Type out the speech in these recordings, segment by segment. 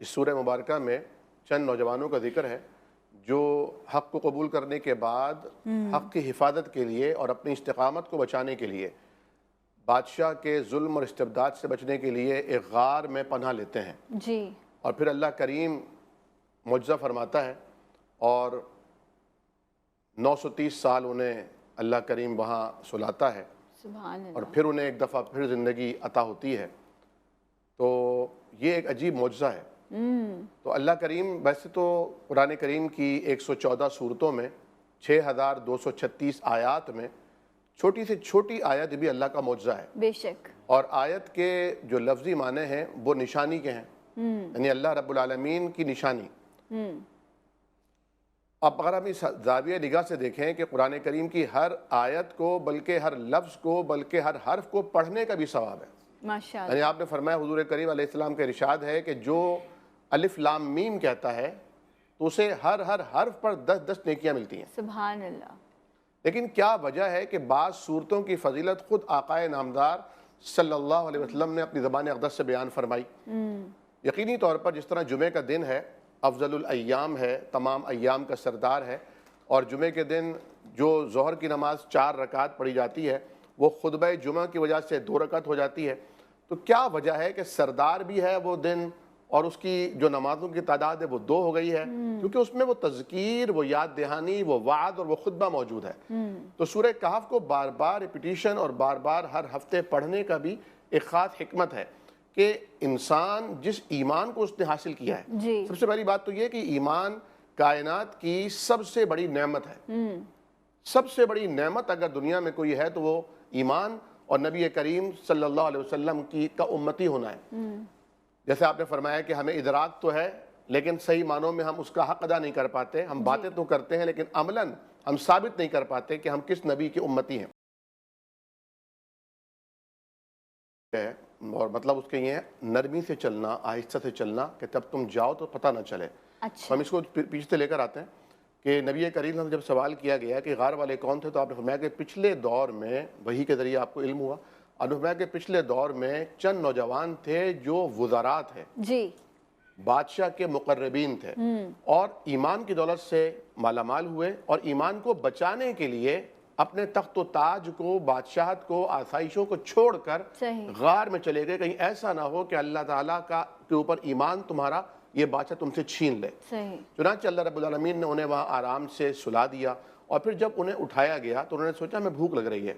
اس سورہ مبارکہ میں چند نوجوانوں کا ذکر ہے جو حق کو قبول کرنے کے بعد حق کی حفاظت کے لیے اور اپنی استقامت کو بچانے کے لیے بادشاہ کے ظلم اور استبداد سے بچنے کے لیے ایک غار میں پناہ لیتے ہیں جی اور پھر اللہ کریم معجزہ فرماتا ہے اور 930 سال انہیں اللہ کریم وہاں سلاتا ہے سبحان اور اللہ. پھر انہیں ایک دفعہ پھر زندگی عطا ہوتی ہے. تو یہ ایک عجیب معجزہ ہے. تو اللہ کریم ویسے تو قرآن کریم کی 114 صورتوں میں 6236 آیات میں چھوٹی سے چھوٹی آیت بھی اللہ کا معجزہ ہے. بے شک. اور آیت کے جو لفظی معنی ہیں وہ نشانی کے ہیں، یعنی اللہ رب العالمین کی نشانی. اب اگر ہم اس زاویہ نگاہ سے دیکھیں کہ قرآن کریم کی ہر آیت کو بلکہ ہر لفظ کو بلکہ ہر حرف کو پڑھنے کا بھی ثواب ہے. ماشاء اللہ. یعنی آپ نے فرمایا حضور کریم علیہ السلام کا ارشاد ہے کہ جو الف لام میم کہتا ہے تو اسے ہر حرف پر 10 نیکیاں ملتی ہیں. سبحان اللہ. لیکن کیا وجہ ہے کہ بعض صورتوں کی فضیلت خود آقائے نامدار صلی اللہ علیہ وسلم نے اپنی زبان اقدس سے بیان فرمائی. یقینی طور پر جس طرح جمعے کا دن ہے افضل الایام ہے، تمام ایام کا سردار ہے، اور جمعے کے دن جو ظہر کی نماز 4 رکعت پڑھی جاتی ہے وہ خطبہ جمعہ کی وجہ سے 2 رکعت ہو جاتی ہے. تو کیا وجہ ہے کہ سردار بھی ہے وہ دن اور اس کی جو نمازوں کی تعداد ہے وہ 2 ہو گئی ہے؟ کیونکہ اس میں وہ تذکیر، وہ یاد دہانی، وہ وعد اور وہ خطبہ موجود ہے. تو سورہ کہف کو بار بار ریپیٹیشن اور بار بار ہر ہفتے پڑھنے کا بھی ایک خاص حکمت ہے کہ انسان جس ایمان کو اس نے حاصل کیا ہے. جی. سب سے پہلی بات تو یہ کہ ایمان کائنات کی سب سے بڑی نعمت ہے. سب سے بڑی نعمت اگر دنیا میں کوئی ہے تو وہ ایمان اور نبی کریم صلی اللہ علیہ وسلم کا امتی ہونا ہے. جیسے آپ نے فرمایا کہ ہمیں ادراک تو ہے لیکن صحیح معنوں میں ہم اس کا حق ادا نہیں کر پاتے. ہم باتیں تو کرتے ہیں لیکن عملاً ہم ثابت نہیں کر پاتے کہ ہم کس نبی کی امتی ہیں. اور مطلب اس کے یہ ہے نرمی سے چلنا، آہستہ سے چلنا کہ تب تم جاؤ تو پتہ نہ چلے. اچھا. ہم اس کو پیچھے سے لے کر آتے ہیں کہ نبی کریم سے جب سوال کیا گیا کہ غار والے کون تھے تو آپ نے فرمایا کہ پچھلے دور میں وحی کے ذریعے آپ کو علم ہوا، اور فرمایا کہ پچھلے دور میں چند نوجوان تھے جو وزراء تھے، جی. بادشاہ کے مقربین تھے، اور ایمان کی دولت سے مالا مال ہوئے اور ایمان کو بچانے کے لیے اپنے تخت و تاج کو، بادشاہت کو، آسائشوں کو چھوڑ کر صحیح. غار میں چلے گئے. کہیں ایسا نہ ہو کہ اللہ تعالیٰ کے اوپر ایمان تمہارا یہ بادشاہ تم سے چھین لے. صحیح. چنانچہ اللہ رب العالمین نے انہیں وہاں آرام سے سلا دیا. اور پھر جب انہیں اٹھایا گیا تو انہوں نے سوچا ہمیں بھوک لگ رہی ہے.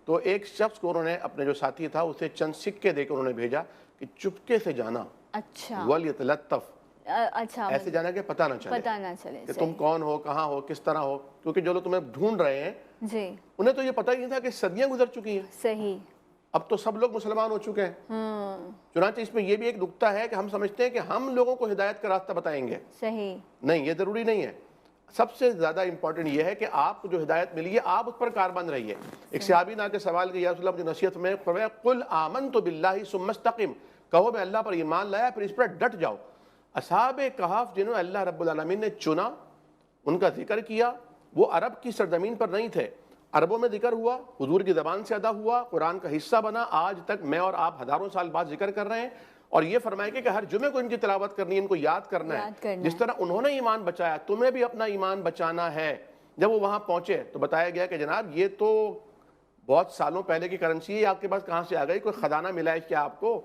تو ایک شخص کو انہوں نے اپنے جو ساتھی تھا اسے چند سکے دے کر انہوں نے بھیجا کہ چپکے سے جانا، اچھا. وَلْيَتَلَطَّفْ، اچھا. ایسے جانا کہ پتہ نہ چلے پتہ نہ چلے. کہ تم کون ہو، کہاں ہو، کس طرح ہو. کیونکہ جو لوگ تمہیں ڈھونڈ رہے ہیں جی. انہیں تو یہ پتہ ہی نہیں تھا کہ صدیاں گزر چکی ہیں. صحیح. اب تو سب لوگ مسلمان ہو چکے ہیں. چنانچہ اس میں یہ بھی ایک نکتہ ہے کہ ہم سمجھتے ہیں کہ ہم لوگوں کو ہدایت کا راستہ بتائیں گے. صحیح. نہیں، یہ ضروری نہیں ہے. سب سے زیادہ امپورٹنٹ یہ ہے کہ آپ کو جو ہدایت ملی ہے آپ اس پر کاربند رہیے. ایک صحابی نے آ کے سوال کیا، یا رسول اللہ، مجھے نصیحت میں فرمایا قل آمنت باللہ ثم استقم، کہو میں اللہ پر ایمان لایا پھر اس پر ڈٹ جاؤ. اصحاب کہف جنہوں اللہ رب العالمین نے چنا، ان کا ذکر کیا، وہ عرب کی سرزمین پر نہیں تھے. عربوں میں ذکر ہوا، حضور کی زبان سے ادا ہوا، قرآن کا حصہ بنا. آج تک میں اور آپ ہزاروں سال بعد ذکر کر رہے ہیں اور یہ فرمائے کہ ہر جمعے کو ان کی تلاوت کرنی ہے، ان کو یاد کرنا ہے. جس طرح انہوں نے ایمان بچایا تمہیں بھی اپنا ایمان بچانا ہے. جب وہ وہاں پہنچے تو بتایا گیا کہ جناب یہ تو بہت سالوں پہلے کی کرنسی ہے، آپ کے پاس کہاں سے آ گئی؟ کوئی خزانہ ملا ہے کیا آپ کو؟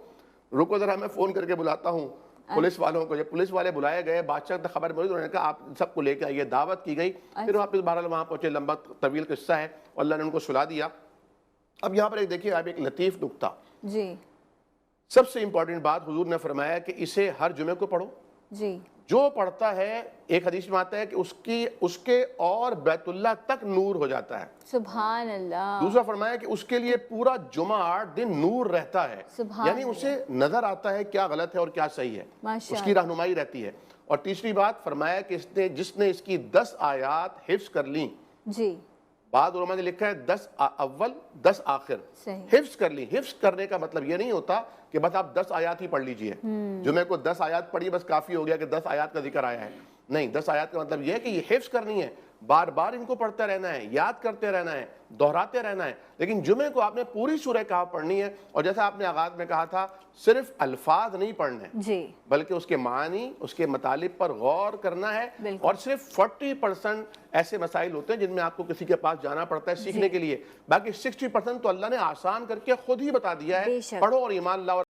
رکو ذرا میں فون کر کے بلاتا ہوں پولیس والوں کو. جب پولیس والے بلائے گئے، بادشاہ نے خبر ملی تو انہوں نے کہا آپ سب کو لے کے آئیے. دعوت کی گئی. پھر واپس بہرحال وہاں پہنچے. لمبا طویل قصہ ہے اور اللہ نے ان کو سلا دیا. اب یہاں پر ایک دیکھیے آپ ایک لطیف نکتہ. جی. سب سے امپورٹنٹ بات حضور نے فرمایا کہ اسے ہر جمعے کو پڑھو. جی. جو پڑھتا ہے، ایک حدیث میں آتا ہے کہ اس کے اور بیت اللہ تک نور ہو جاتا ہے. سبحان اللہ. دوسرا فرمایا کہ اس کے لیے پورا جمعہ 8 دن نور رہتا ہے. یعنی اسے نظر آتا ہے کیا غلط ہے اور کیا صحیح ہے، اس کی رہنمائی رہتی ہے. اور تیسری بات فرمایا کہ جس نے اس کی 10 آیات حفظ کر لیں. جی. بعض علماء نے لکھا ہے 10 اول 10 آخر. حفظ کر لی. حفظ کرنے کا مطلب یہ نہیں ہوتا کہ بس آپ 10 آیات ہی پڑھ لیجئے. جمعے کو 10 آیات پڑھی بس کافی ہو گیا کہ 10 آیات کا ذکر آیا ہے. نہیں، 10 آیات کا مطلب یہ ہے کہ یہ حفظ کرنی ہے. بار بار ان کو پڑھتے رہنا ہے، یاد کرتے رہنا ہے، دہراتے رہنا ہے. لیکن جمعے کو آپ نے پوری سورہ کہف پڑھنی ہے، اور جیسا آپ نے آغاز میں کہا تھا صرف الفاظ نہیں پڑھنے جی بلکہ اس کے معنی، اس کے مطالب پر غور کرنا ہے. بالکل. اور صرف 40% ایسے مسائل ہوتے ہیں جن میں آپ کو کسی کے پاس جانا پڑتا ہے سیکھنے کے لیے، باقی 60% تو اللہ نے آسان کر کے خود ہی بتا دیا ہے. بے شک. پڑھو اور ایمان لاؤ.